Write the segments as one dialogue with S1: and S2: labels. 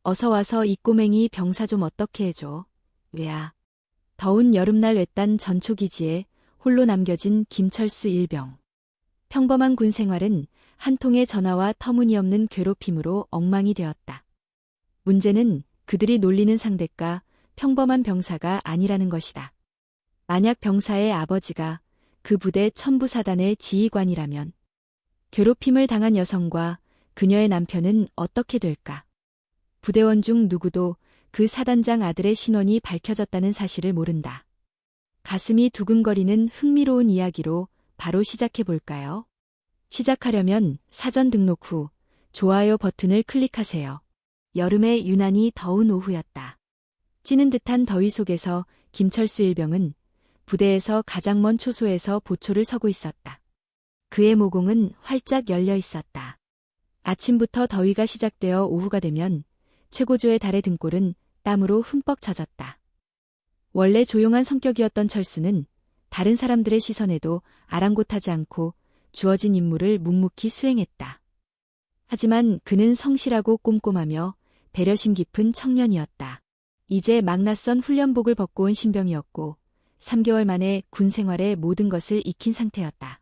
S1: 어서 와서 이 꼬맹이 병사 좀 어떻게 해줘. 왜야. 더운 여름날 외딴 전초기지에 홀로 남겨진 김철수 일병. 평범한 군 생활은 한 통의 전화와 터무니없는 괴롭힘으로 엉망이 되었다. 문제는 그들이 놀리는 상대가 평범한 병사가 아니라는 것이다. 만약 병사의 아버지가 그 부대 천부사단의 지휘관이라면 괴롭힘을 당한 여성과 그녀의 남편은 어떻게 될까? 부대원 중 누구도 그 사단장 아들의 신원이 밝혀졌다는 사실을 모른다. 가슴이 두근거리는 흥미로운 이야기로 바로 시작해 볼까요? 시작하려면 사전 등록 후 좋아요 버튼을 클릭하세요. 여름의 유난히 더운 오후였다. 찌는 듯한 더위 속에서 김철수 일병은 부대에서 가장 먼 초소에서 보초를 서고 있었다. 그의 모공은 활짝 열려 있었다. 아침부터 더위가 시작되어 오후가 되면 최고조의 달의 등골은 땀으로 흠뻑 젖었다. 원래 조용한 성격이었던 철수는 다른 사람들의 시선에도 아랑곳하지 않고 주어진 임무를 묵묵히 수행했다. 하지만 그는 성실하고 꼼꼼하며 배려심 깊은 청년이었다. 이제 막 낯선 훈련복을 벗고 온 신병이었고 3개월 만에 군 생활의 모든 것을 익힌 상태였다.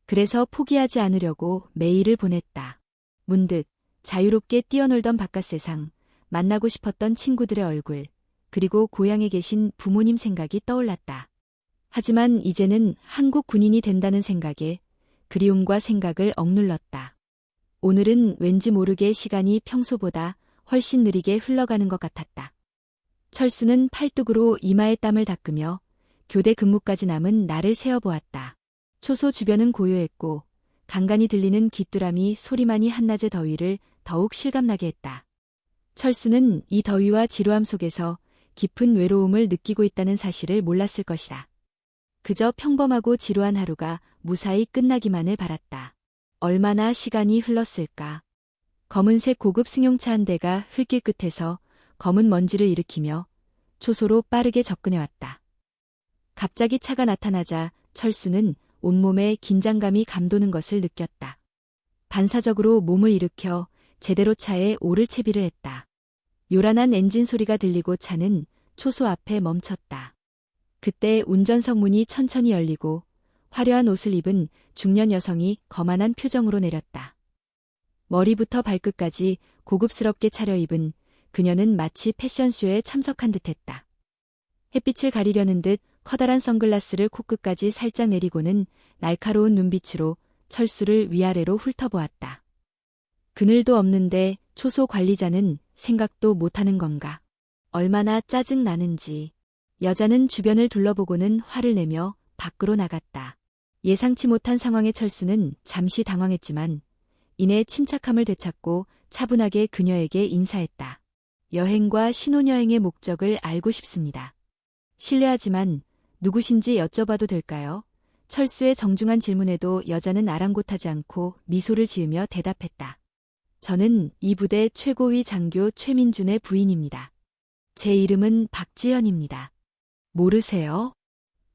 S1: 그래서 포기하지 않으려고 메일을 보냈다. 문득 자유롭게 뛰어놀던 바깥 세상, 만나고 싶었던 친구들의 얼굴, 그리고 고향에 계신 부모님 생각이 떠올랐다. 하지만 이제는 한국 군인이 된다는 생각에 그리움과 생각을 억눌렀다. 오늘은 왠지 모르게 시간이 평소보다 훨씬 느리게 흘러가는 것 같았다. 철수는 팔뚝으로 이마에 땀을 닦으며 교대 근무까지 남은 날을 세어보았다. 초소 주변은 고요했고 간간히 들리는 귀뚜라미 소리만이 한낮의 더위를 더욱 실감나게 했다. 철수는 이 더위와 지루함 속에서 깊은 외로움을 느끼고 있다는 사실을 몰랐을 것이다. 그저 평범하고 지루한 하루가 무사히 끝나기만을 바랐다. 얼마나 시간이 흘렀을까. 검은색 고급 승용차 한 대가 흙길 끝에서 검은 먼지를 일으키며 초소로 빠르게 접근해왔다. 갑자기 차가 나타나자 철수는 온몸에 긴장감이 감도는 것을 느꼈다. 반사적으로 몸을 일으켜 제대로 차에 오를 채비를 했다. 요란한 엔진 소리가 들리고 차는 초소 앞에 멈췄다. 그때 운전석 문이 천천히 열리고 화려한 옷을 입은 중년 여성이 거만한 표정으로 내렸다. 머리부터 발끝까지 고급스럽게 차려입은 그녀는 마치 패션쇼에 참석한 듯했다. 햇빛을 가리려는 듯 커다란 선글라스를 코끝까지 살짝 내리고는 날카로운 눈빛으로 철수를 위아래로 훑어보았다. 그늘도 없는데 초소 관리자는 생각도 못하는 건가. 얼마나 짜증나는지. 여자는 주변을 둘러보고는 화를 내며 밖으로 나갔다. 예상치 못한 상황에 철수는 잠시 당황했지만 이내 침착함을 되찾고 차분하게 그녀에게 인사했다. 여행과 신혼여행의 목적을 알고 싶습니다. 실례하지만 누구신지 여쭤봐도 될까요? 철수의 정중한 질문에도 여자는 아랑곳하지 않고 미소를 지으며 대답했다. 저는 이 부대 최고위 장교 최민준의 부인입니다. 제 이름은 박지현입니다. 모르세요?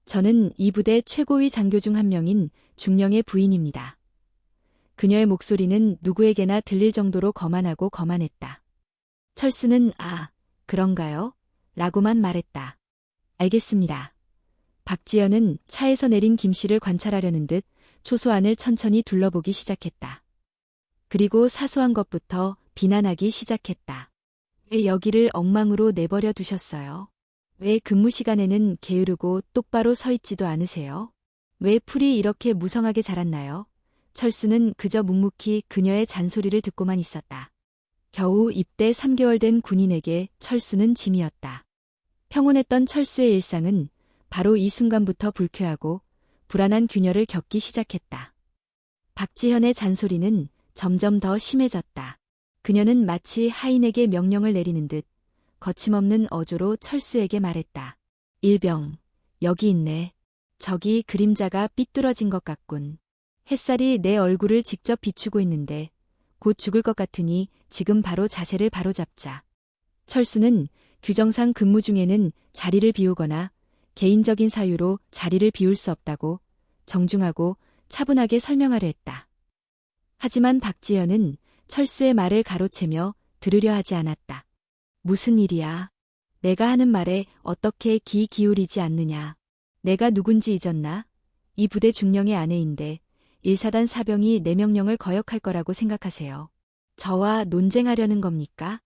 S1: 저는 이 부대 최고위 장교 중 한 명인 중령의 부인입니다. 그녀의 목소리는 누구에게나 들릴 정도로 거만하고 거만했다. 철수는 그런가요? 라고만 말했다. 알겠습니다. 박지연은 차에서 내린 김씨를 관찰하려는 듯 초소 안을 천천히 둘러보기 시작했다. 그리고 사소한 것부터 비난하기 시작했다. 왜 여기를 엉망으로 내버려 두셨어요? 왜 근무 시간에는 게으르고 똑바로 서 있지도 않으세요? 왜 풀이 이렇게 무성하게 자랐나요? 철수는 그저 묵묵히 그녀의 잔소리를 듣고만 있었다. 겨우 입대 3개월 된 군인에게 철수는 짐이었다. 평온했던 철수의 일상은 바로 이 순간부터 불쾌하고 불안한 균열을 겪기 시작했다. 박지현의 잔소리는 점점 더 심해졌다. 그녀는 마치 하인에게 명령을 내리는 듯 거침없는 어조로 철수에게 말했다. 일병, 여기 있네. 저기 그림자가 삐뚤어진 것 같군. 햇살이 내 얼굴을 직접 비추고 있는데 곧 죽을 것 같으니 지금 바로 자세를 바로잡자. 철수는 규정상 근무 중에는 자리를 비우거나 개인적인 사유로 자리를 비울 수 없다고 정중하고 차분하게 설명하려 했다. 하지만 박지현은 철수의 말을 가로채며 들으려 하지 않았다. 무슨 일이야? 내가 하는 말에 어떻게 귀 기울이지 않느냐? 내가 누군지 잊었나? 이 부대 중령의 아내인데 1사단 사병이 내 명령을 거역할 거라고 생각하세요. 저와 논쟁하려는 겁니까?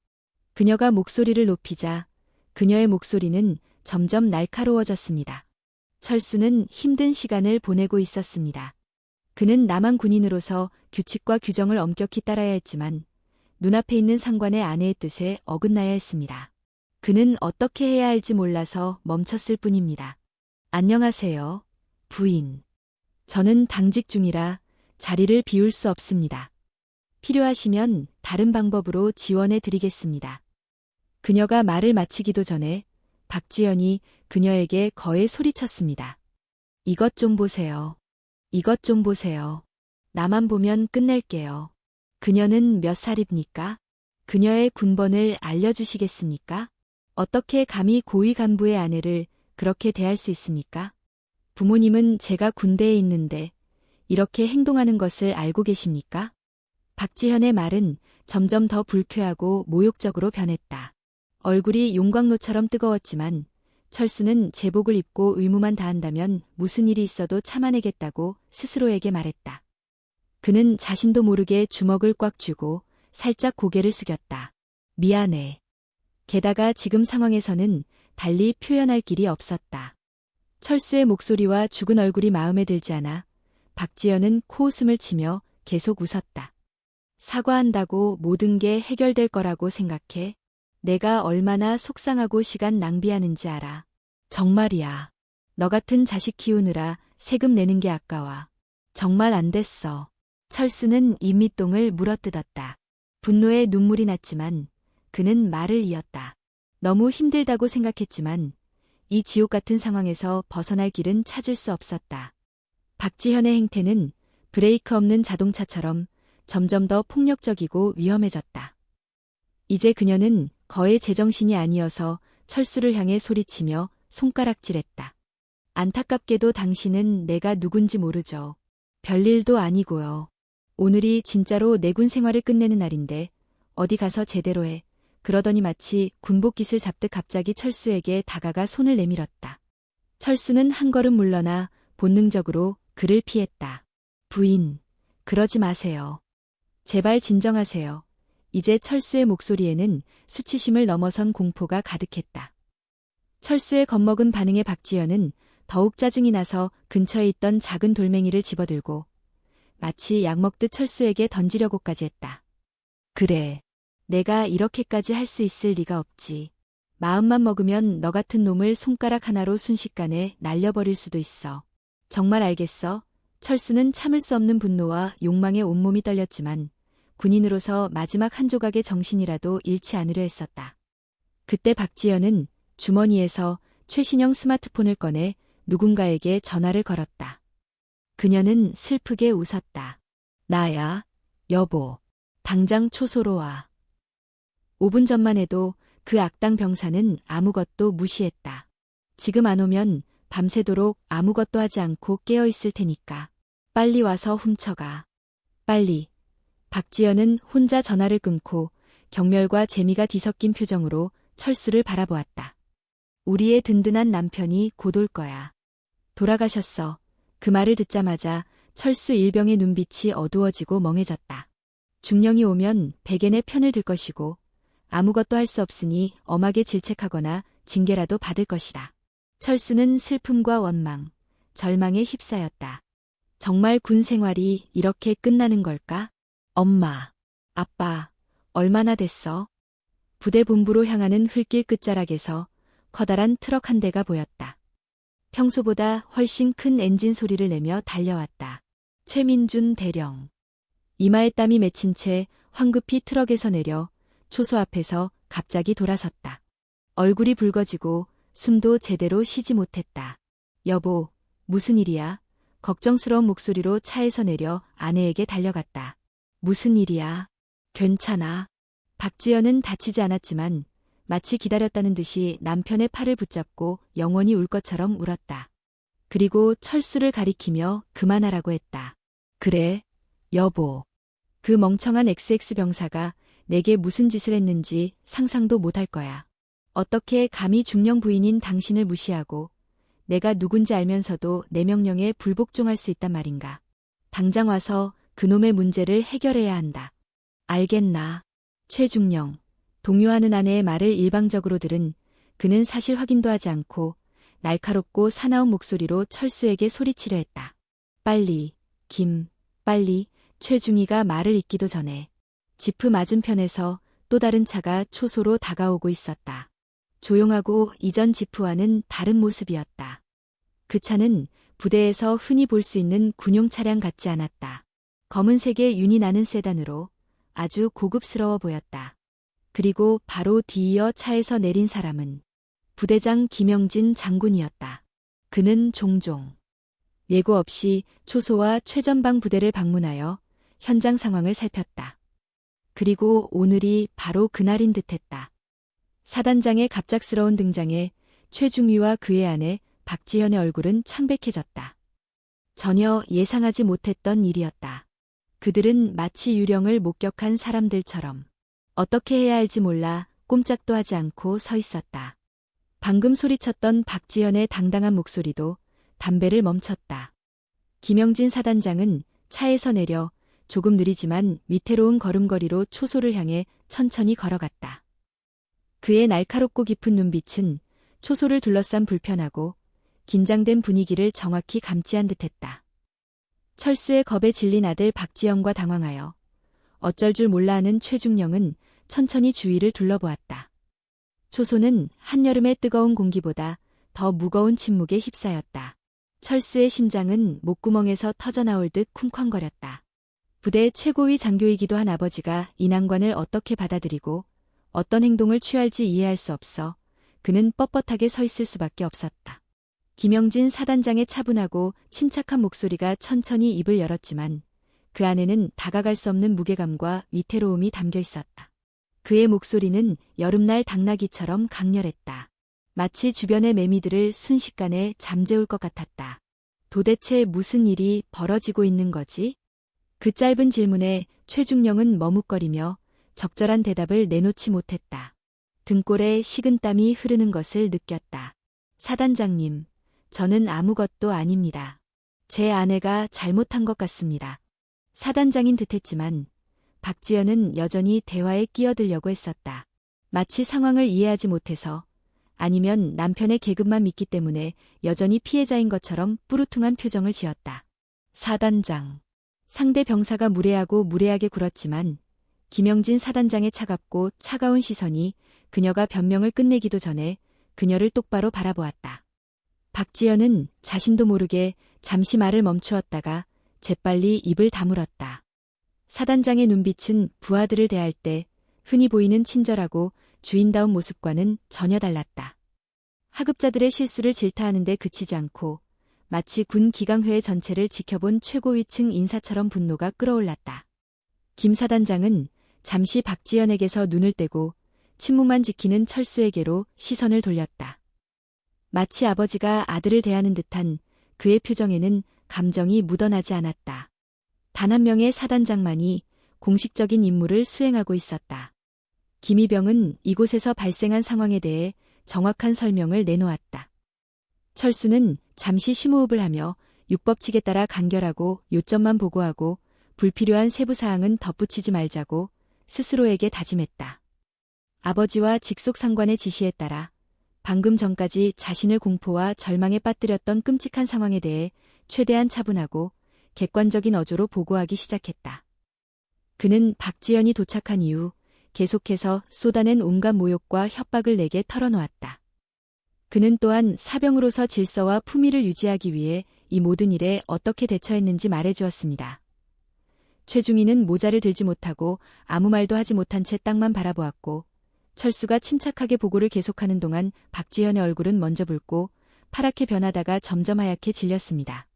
S1: 그녀가 목소리를 높이자 그녀의 목소리는 점점 날카로워졌습니다. 철수는 힘든 시간을 보내고 있었습니다. 그는 남한 군인으로서 규칙과 규정을 엄격히 따라야 했지만 눈앞에 있는 상관의 아내의 뜻에 어긋나야 했습니다. 그는 어떻게 해야 할지 몰라서 멈췄을 뿐입니다. 안녕하세요, 부인. 저는 당직 중이라 자리를 비울 수 없습니다. 필요하시면 다른 방법으로 지원해 드리겠습니다. 그녀가 말을 마치기도 전에 박지연이 그녀에게 거의 소리쳤습니다. 이것 좀 보세요. 이것 좀 보세요. 나만 보면 끝낼게요. 그녀는 몇 살입니까? 그녀의 군번을 알려주시겠습니까? 어떻게 감히 고위 간부의 아내를 그렇게 대할 수 있습니까? 부모님은 제가 군대에 있는데 이렇게 행동하는 것을 알고 계십니까? 박지현의 말은 점점 더 불쾌하고 모욕적으로 변했다. 얼굴이 용광로처럼 뜨거웠지만 철수는 제복을 입고 의무만 다한다면 무슨 일이 있어도 참아내겠다고 스스로에게 말했다. 그는 자신도 모르게 주먹을 꽉 쥐고 살짝 고개를 숙였다. 미안해. 게다가 지금 상황에서는 달리 표현할 길이 없었다. 철수의 목소리와 죽은 얼굴이 마음에 들지 않아 박지연은 코웃음을 치며 계속 웃었다. 사과한다고 모든 게 해결될 거라고 생각해? 내가 얼마나 속상하고 시간 낭비하는지 알아. 정말이야. 너 같은 자식 키우느라 세금 내는 게 아까워. 정말 안 됐어. 철수는 입밑동을 물어뜯었다. 분노에 눈물이 났지만 그는 말을 이었다. 너무 힘들다고 생각했지만 이 지옥 같은 상황에서 벗어날 길은 찾을 수 없었다. 박지현의 행태는 브레이크 없는 자동차처럼 점점 더 폭력적이고 위험해졌다. 이제 그녀는 거의 제정신이 아니어서 철수를 향해 소리치며 손가락질했다. 안타깝게도 당신은 내가 누군지 모르죠. 별일도 아니고요. 오늘이 진짜로 내군 생활을 끝내는 날인데 어디 가서 제대로 해. 그러더니 마치 군복깃을 잡듯 갑자기 철수에게 다가가 손을 내밀었다. 철수는 한 걸음 물러나 본능적으로 그를 피했다. 부인, 그러지 마세요. 제발 진정하세요. 이제 철수의 목소리에는 수치심을 넘어선 공포가 가득했다. 철수의 겁먹은 반응에 박지연은 더욱 짜증이 나서 근처에 있던 작은 돌멩이를 집어들고 마치 약 먹듯 철수에게 던지려고까지 했다. 그래, 내가 이렇게까지 할 수 있을 리가 없지. 마음만 먹으면 너 같은 놈을 손가락 하나로 순식간에 날려버릴 수도 있어. 정말 알겠어? 철수는 참을 수 없는 분노와 욕망에 온몸이 떨렸지만 군인으로서 마지막 한 조각의 정신이라도 잃지 않으려 했었다. 그때 박지연은 주머니에서 최신형 스마트폰을 꺼내 누군가에게 전화를 걸었다. 그녀는 슬프게 웃었다. 나야, 여보. 당장 초소로 와. 5분 전만 해도 그 악당 병사는 아무것도 무시했다. 지금 안 오면 밤새도록 아무것도 하지 않고 깨어있을 테니까. 빨리 와서 훔쳐가. 빨리. 박지연은 혼자 전화를 끊고 경멸과 재미가 뒤섞인 표정으로 철수를 바라보았다. 우리의 든든한 남편이 곧 올 거야. 돌아가셨어. 그 말을 듣자마자 철수 일병의 눈빛이 어두워지고 멍해졌다. 중령이 오면 백엔의 편을 들 것이고 아무것도 할 수 없으니 엄하게 질책하거나 징계라도 받을 것이다. 철수는 슬픔과 원망, 절망에 휩싸였다. 정말 군 생활이 이렇게 끝나는 걸까? 엄마, 아빠, 얼마나 됐어? 부대 본부로 향하는 흙길 끝자락에서 커다란 트럭 한 대가 보였다. 평소보다 훨씬 큰 엔진 소리를 내며 달려왔다. 최민준 대령. 이마에 땀이 맺힌 채 황급히 트럭에서 내려 초소 앞에서 갑자기 돌아섰다. 얼굴이 붉어지고 숨도 제대로 쉬지 못했다. 여보, 무슨 일이야? 걱정스러운 목소리로 차에서 내려 아내에게 달려갔다. 무슨 일이야? 괜찮아. 박지연은 다치지 않았지만 마치 기다렸다는 듯이 남편의 팔을 붙잡고 영원히 울 것처럼 울었다. 그리고 철수를 가리키며 그만하라고 했다. 그래, 여보. 그 멍청한 XX 병사가 내게 무슨 짓을 했는지 상상도 못할 거야. 어떻게 감히 중령 부인인 당신을 무시하고 내가 누군지 알면서도 내 명령에 불복종할 수 있단 말인가. 당장 와서 그놈의 문제를 해결해야 한다. 알겠나. 최중령. 동요하는 아내의 말을 일방적으로 들은 그는 사실 확인도 하지 않고 날카롭고 사나운 목소리로 철수에게 소리치려 했다. 빨리, 빨리. 최중희가 말을 잇기도 전에 지프 맞은편에서 또 다른 차가 초소로 다가오고 있었다. 조용하고 이전 지프와는 다른 모습이었다. 그 차는 부대에서 흔히 볼 수 있는 군용 차량 같지 않았다. 검은색의 윤이 나는 세단으로 아주 고급스러워 보였다. 그리고 바로 뒤이어 차에서 내린 사람은 부대장 김영진 장군이었다. 그는 종종 예고 없이 초소와 최전방 부대를 방문하여 현장 상황을 살폈다. 그리고 오늘이 바로 그날인 듯했다. 사단장의 갑작스러운 등장에 최중위와 그의 아내 박지현의 얼굴은 창백해졌다. 전혀 예상하지 못했던 일이었다. 그들은 마치 유령을 목격한 사람들처럼 어떻게 해야 할지 몰라 꼼짝도 하지 않고 서 있었다. 방금 소리쳤던 박지현의 당당한 목소리도 담배를 멈췄다. 김영진 사단장은 차에서 내려 조금 느리지만 위태로운 걸음걸이로 초소를 향해 천천히 걸어갔다. 그의 날카롭고 깊은 눈빛은 초소를 둘러싼 불편하고 긴장된 분위기를 정확히 감지한 듯했다. 철수의 겁에 질린 아들 박지영과 당황하여 어쩔 줄 몰라 하는 최중령은 천천히 주위를 둘러보았다. 초소는 한여름의 뜨거운 공기보다 더 무거운 침묵에 휩싸였다. 철수의 심장은 목구멍에서 터져나올 듯 쿵쾅거렸다. 부대 최고위 장교이기도 한 아버지가 이 난관을 어떻게 받아들이고 어떤 행동을 취할지 이해할 수 없어 그는 뻣뻣하게 서 있을 수밖에 없었다. 김영진 사단장의 차분하고 침착한 목소리가 천천히 입을 열었지만 그 안에는 다가갈 수 없는 무게감과 위태로움이 담겨 있었다. 그의 목소리는 여름날 당나귀처럼 강렬했다. 마치 주변의 매미들을 순식간에 잠재울 것 같았다. 도대체 무슨 일이 벌어지고 있는 거지? 그 짧은 질문에 최중령은 머뭇거리며 적절한 대답을 내놓지 못했다. 등골에 식은땀이 흐르는 것을 느꼈다. 사단장님, 저는 아무것도 아닙니다. 제 아내가 잘못한 것 같습니다. 사단장인 듯했지만 박지연은 여전히 대화에 끼어들려고 했었다. 마치 상황을 이해하지 못해서 아니면 남편의 계급만 믿기 때문에 여전히 피해자인 것처럼 뿌루퉁한 표정을 지었다. 사단장. 상대 병사가 무례하게 굴었지만 김영진 사단장의 차갑고 차가운 시선이 그녀가 변명을 끝내기도 전에 그녀를 똑바로 바라보았다. 박지연은 자신도 모르게 잠시 말을 멈추었다가 재빨리 입을 다물었다. 사단장의 눈빛은 부하들을 대할 때 흔히 보이는 친절하고 주인다운 모습과는 전혀 달랐다. 하급자들의 실수를 질타하는 데 그치지 않고 마치 군 기강회의 전체를 지켜본 최고위층 인사처럼 분노가 끓어올랐다. 김 사단장은 잠시 박지연에게서 눈을 떼고 침묵만 지키는 철수에게로 시선을 돌렸다. 마치 아버지가 아들을 대하는 듯한 그의 표정에는 감정이 묻어나지 않았다. 단 한 명의 사단장만이 공식적인 임무를 수행하고 있었다. 김이병은 이곳에서 발생한 상황에 대해 정확한 설명을 내놓았다. 철수는 잠시 심호흡을 하며 육법 측에 따라 간결하고 요점만 보고하고 불필요한 세부사항은 덧붙이지 말자고 스스로에게 다짐했다. 아버지와 직속 상관의 지시에 따라 방금 전까지 자신을 공포와 절망에 빠뜨렸던 끔찍한 상황에 대해 최대한 차분하고 객관적인 어조로 보고하기 시작했다. 그는 박지연이 도착한 이후 계속해서 쏟아낸 온갖 모욕과 협박을 내게 털어놓았다. 그는 또한 사병으로서 질서와 품위를 유지하기 위해 이 모든 일에 어떻게 대처했는지 말해주었습니다. 최중희는 모자를 들지 못하고 아무 말도 하지 못한 채 땅만 바라보았고 철수가 침착하게 보고를 계속하는 동안 박지현의 얼굴은 먼저 붉고 파랗게 변하다가 점점 하얗게 질렸습니다.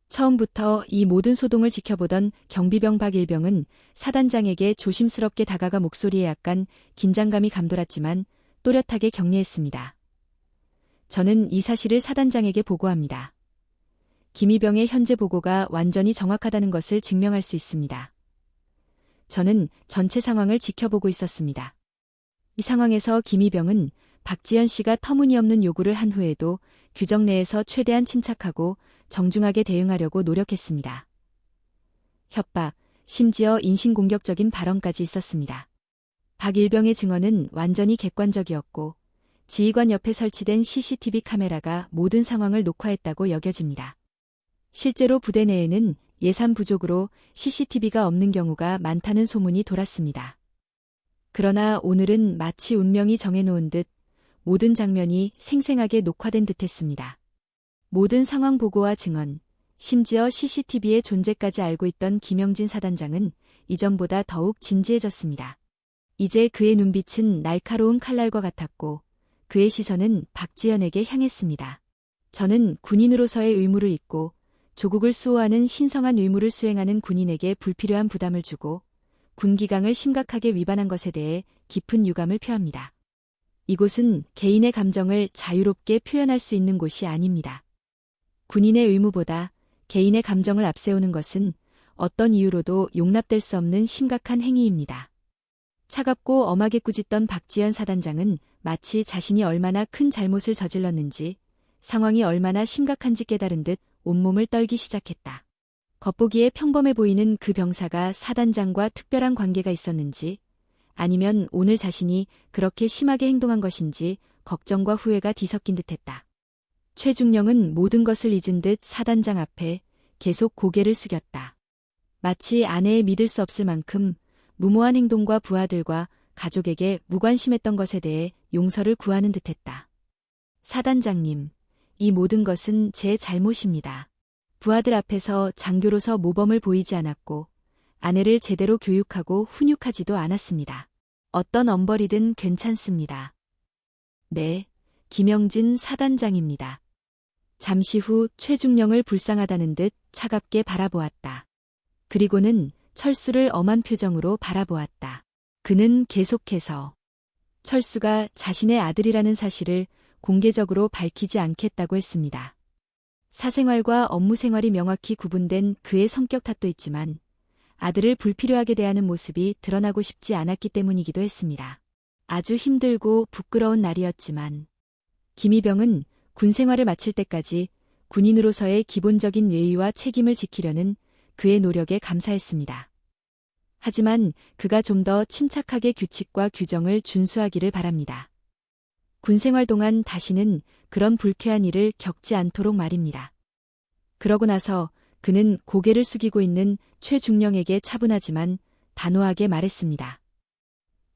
S1: 처음부터 이 모든 소동을 지켜보던 경비병 박일병은 사단장에게 조심스럽게 다가가 목소리에 약간 긴장감이 감돌았지만 또렷하게 격려했습니다. 저는 이 사실을 사단장에게 보고합니다. 김이병의 현재 보고가 완전히 정확하다는 것을 증명할 수 있습니다. 저는 전체 상황을 지켜보고 있었습니다. 이 상황에서 김희병은 박지현 씨가 터무니없는 요구를 한 후에도 규정 내에서 최대한 침착하고 정중하게 대응하려고 노력했습니다. 협박, 심지어 인신공격적인 발언까지 있었습니다. 박일병의 증언은 완전히 객관적이었고 지휘관 옆에 설치된 CCTV 카메라가 모든 상황을 녹화했다고 여겨집니다. 실제로 부대 내에는 예산 부족으로 CCTV가 없는 경우가 많다는 소문이 돌았습니다. 그러나 오늘은 마치 운명이 정해놓은 듯 모든 장면이 생생하게 녹화된 듯했습니다. 모든 상황 보고와 증언, 심지어 CCTV의 존재까지 알고 있던 김영진 사단장은 이전보다 더욱 진지해졌습니다. 이제 그의 눈빛은 날카로운 칼날과 같았고 그의 시선은 박지현에게 향했습니다. 저는 군인으로서의 의무를 잊고 조국을 수호하는 신성한 의무를 수행하는 군인에게 불필요한 부담을 주고 군기강을 심각하게 위반한 것에 대해 깊은 유감을 표합니다. 이곳은 개인의 감정을 자유롭게 표현할 수 있는 곳이 아닙니다. 군인의 의무보다 개인의 감정을 앞세우는 것은 어떤 이유로도 용납될 수 없는 심각한 행위입니다. 차갑고 엄하게 꾸짖던 박지현 사단장은 마치 자신이 얼마나 큰 잘못을 저질렀는지 상황이 얼마나 심각한지 깨달은 듯 온몸을 떨기 시작했다. 겉보기에 평범해 보이는 그 병사가 사단장과 특별한 관계가 있었는지 아니면 오늘 자신이 그렇게 심하게 행동한 것인지 걱정과 후회가 뒤섞인 듯했다. 최중령은 모든 것을 잊은 듯 사단장 앞에 계속 고개를 숙였다. 마치 아내에 믿을 수 없을 만큼 무모한 행동과 부하들과 가족에게 무관심했던 것에 대해 용서를 구하는 듯했다. 사단장님, 이 모든 것은 제 잘못입니다. 부하들 앞에서 장교로서 모범을 보이지 않았고 아내를 제대로 교육하고 훈육하지도 않았습니다. 어떤 엄벌이든 괜찮습니다. 네, 김영진 사단장입니다. 잠시 후 최중령을 불쌍하다는 듯 차갑게 바라보았다. 그리고는 철수를 엄한 표정으로 바라보았다. 그는 계속해서 철수가 자신의 아들이라는 사실을 공개적으로 밝히지 않겠다고 했습니다. 사생활과 업무생활이 명확히 구분된 그의 성격 탓도 있지만 아들을 불필요하게 대하는 모습이 드러나고 싶지 않았기 때문이기도 했습니다. 아주 힘들고 부끄러운 날이었지만 김희병은 군 생활을 마칠 때까지 군인으로서의 기본적인 예의와 책임을 지키려는 그의 노력에 감사했습니다. 하지만 그가 좀 더 침착하게 규칙과 규정을 준수하기를 바랍니다. 군 생활 동안 다시는 그런 불쾌한 일을 겪지 않도록 말입니다. 그러고 나서 그는 고개를 숙이고 있는 최중령에게 차분하지만 단호하게 말했습니다.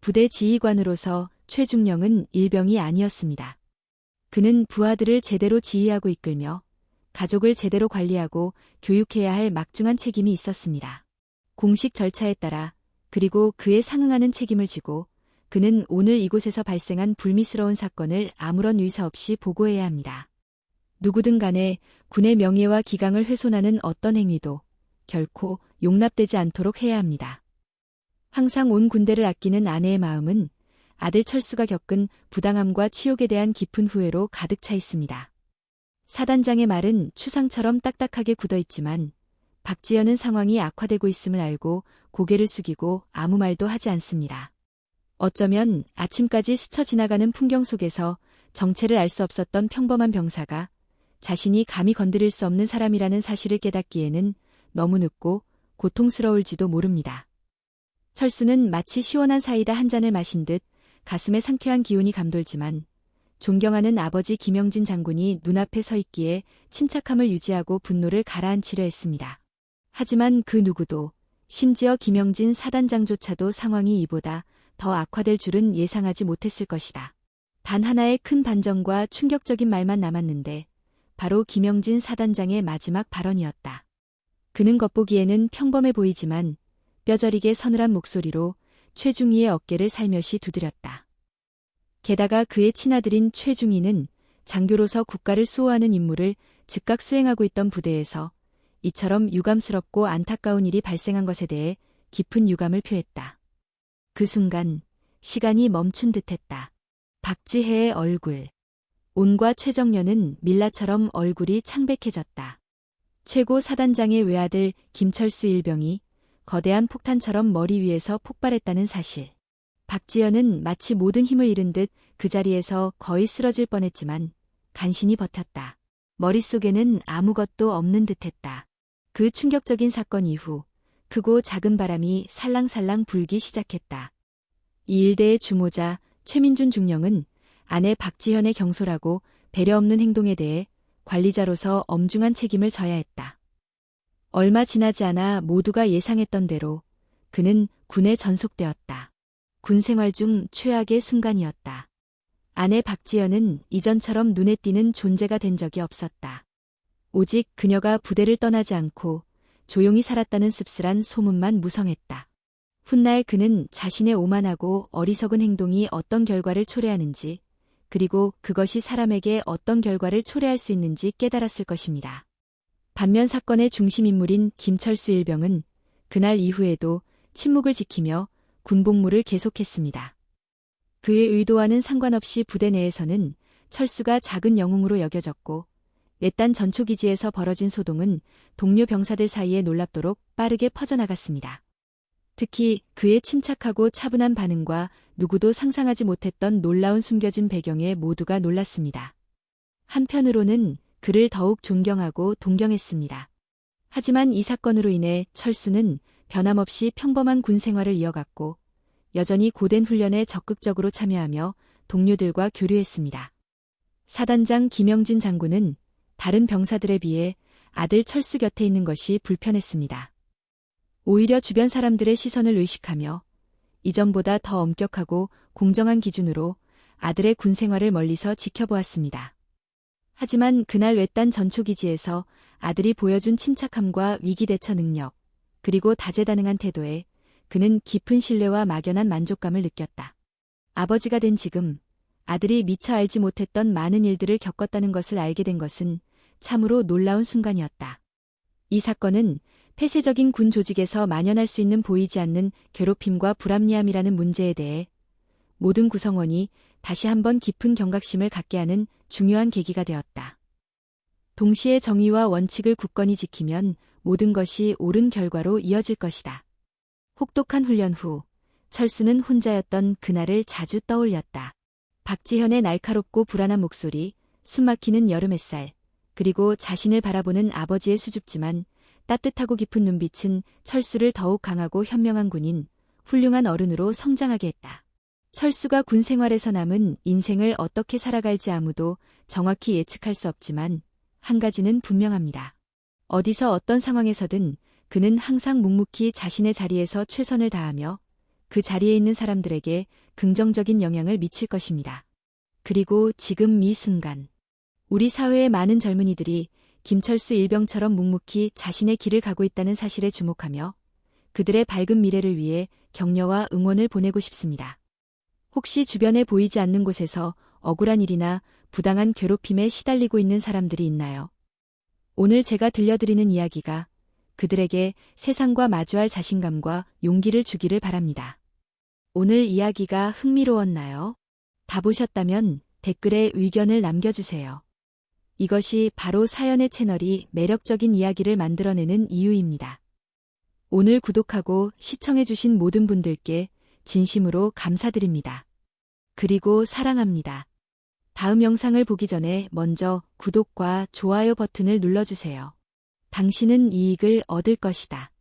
S1: 부대 지휘관으로서 최중령은 일병이 아니었습니다. 그는 부하들을 제대로 지휘하고 이끌며 가족을 제대로 관리하고 교육해야 할 막중한 책임이 있었습니다. 공식 절차에 따라 그리고 그에 상응하는 책임을 지고 그는 오늘 이곳에서 발생한 불미스러운 사건을 아무런 의사 없이 보고해야 합니다. 누구든 간에 군의 명예와 기강을 훼손하는 어떤 행위도 결코 용납되지 않도록 해야 합니다. 항상 온 군대를 아끼는 아내의 마음은 아들 철수가 겪은 부당함과 치욕에 대한 깊은 후회로 가득 차 있습니다. 사단장의 말은 추상처럼 딱딱하게 굳어있지만 박지현은 상황이 악화되고 있음을 알고 고개를 숙이고 아무 말도 하지 않습니다. 어쩌면 아침까지 스쳐 지나가는 풍경 속에서 정체를 알 수 없었던 평범한 병사가 자신이 감히 건드릴 수 없는 사람이라는 사실을 깨닫기에는 너무 늦고 고통스러울지도 모릅니다. 철수는 마치 시원한 사이다 한 잔을 마신 듯 가슴에 상쾌한 기운이 감돌지만 존경하는 아버지 김영진 장군이 눈앞에 서 있기에 침착함을 유지하고 분노를 가라앉히려 했습니다. 하지만 그 누구도 심지어 김영진 사단장조차도 상황이 이보다 더 악화될 줄은 예상하지 못했을 것이다. 단 하나의 큰 반전과 충격적인 말만 남았는데 바로 김영진 사단장의 마지막 발언이었다. 그는 겉보기에는 평범해 보이지만 뼈저리게 서늘한 목소리로 최중희의 어깨를 살며시 두드렸다. 게다가 그의 친아들인 최중희는 장교로서 국가를 수호하는 임무를 즉각 수행하고 있던 부대에서 이처럼 유감스럽고 안타까운 일이 발생한 것에 대해 깊은 유감을 표했다. 그 순간 시간이 멈춘 듯했다. 박지혜의 얼굴. 온과 최정연은 밀라처럼 얼굴이 창백해졌다. 최고 사단장의 외아들 김철수 일병이 거대한 폭탄처럼 머리 위에서 폭발했다는 사실. 박지연은 마치 모든 힘을 잃은 듯 그 자리에서 거의 쓰러질 뻔했지만 간신히 버텼다. 머릿속에는 아무것도 없는 듯했다. 그 충격적인 사건 이후 크고 작은 바람이 살랑살랑 불기 시작했다. 이 일대의 주모자 최민준 중령은 아내 박지현의 경솔하고 배려 없는 행동에 대해 관리자로서 엄중한 책임을 져야 했다. 얼마 지나지 않아 모두가 예상했던 대로 그는 군에 전속되었다. 군 생활 중 최악의 순간이었다. 아내 박지연은 이전처럼 눈에 띄는 존재가 된 적이 없었다. 오직 그녀가 부대를 떠나지 않고 조용히 살았다는 씁쓸한 소문만 무성했다. 훗날 그는 자신의 오만하고 어리석은 행동이 어떤 결과를 초래하는지, 그리고 그것이 사람에게 어떤 결과를 초래할 수 있는지 깨달았을 것입니다. 반면 사건의 중심인물인 김철수 일병은 그날 이후에도 침묵을 지키며 군복무를 계속했습니다. 그의 의도와는 상관없이 부대 내에서는 철수가 작은 영웅으로 여겨졌고, 외딴 전초기지에서 벌어진 소동은 동료 병사들 사이에 놀랍도록 빠르게 퍼져나갔습니다. 특히 그의 침착하고 차분한 반응과 누구도 상상하지 못했던 놀라운 숨겨진 배경에 모두가 놀랐습니다. 한편으로는 그를 더욱 존경하고 동경했습니다. 하지만 이 사건으로 인해 철수는 변함없이 평범한 군 생활을 이어갔고, 여전히 고된 훈련에 적극적으로 참여하며 동료들과 교류했습니다. 사단장 김영진 장군은 다른 병사들에 비해 아들 철수 곁에 있는 것이 불편했습니다. 오히려 주변 사람들의 시선을 의식하며 이전보다 더 엄격하고 공정한 기준으로 아들의 군 생활을 멀리서 지켜보았습니다. 하지만 그날 외딴 전초기지에서 아들이 보여준 침착함과 위기 대처 능력, 그리고 다재다능한 태도에 그는 깊은 신뢰와 막연한 만족감을 느꼈다. 아버지가 된 지금 아들이 미처 알지 못했던 많은 일들을 겪었다는 것을 알게 된 것은 참으로 놀라운 순간이었다. 이 사건은 폐쇄적인 군 조직에서 만연할 수 있는 보이지 않는 괴롭힘과 불합리함이라는 문제에 대해 모든 구성원이 다시 한번 깊은 경각심을 갖게 하는 중요한 계기가 되었다. 동시에 정의와 원칙을 굳건히 지키면 모든 것이 옳은 결과로 이어질 것이다. 혹독한 훈련 후 철수는 혼자였던 그날을 자주 떠올렸다. 박지현의 날카롭고 불안한 목소리, 숨막히는 여름 햇살, 그리고 자신을 바라보는 아버지의 수줍지만 따뜻하고 깊은 눈빛은 철수를 더욱 강하고 현명한 군인, 훌륭한 어른으로 성장하게 했다. 철수가 군 생활에서 남은 인생을 어떻게 살아갈지 아무도 정확히 예측할 수 없지만 한 가지는 분명합니다. 어디서 어떤 상황에서든 그는 항상 묵묵히 자신의 자리에서 최선을 다하며 그 자리에 있는 사람들에게 긍정적인 영향을 미칠 것입니다. 그리고 지금 이 순간, 우리 사회의 많은 젊은이들이 김철수 일병처럼 묵묵히 자신의 길을 가고 있다는 사실에 주목하며 그들의 밝은 미래를 위해 격려와 응원을 보내고 싶습니다. 혹시 주변에 보이지 않는 곳에서 억울한 일이나 부당한 괴롭힘에 시달리고 있는 사람들이 있나요? 오늘 제가 들려드리는 이야기가 그들에게 세상과 마주할 자신감과 용기를 주기를 바랍니다. 오늘 이야기가 흥미로웠나요? 다 보셨다면 댓글에 의견을 남겨주세요. 이것이 바로 사연의 채널이 매력적인 이야기를 만들어내는 이유입니다. 오늘 구독하고 시청해주신 모든 분들께 진심으로 감사드립니다. 그리고 사랑합니다. 다음 영상을 보기 전에 먼저 구독과 좋아요 버튼을 눌러주세요. 당신은 이익을 얻을 것이다.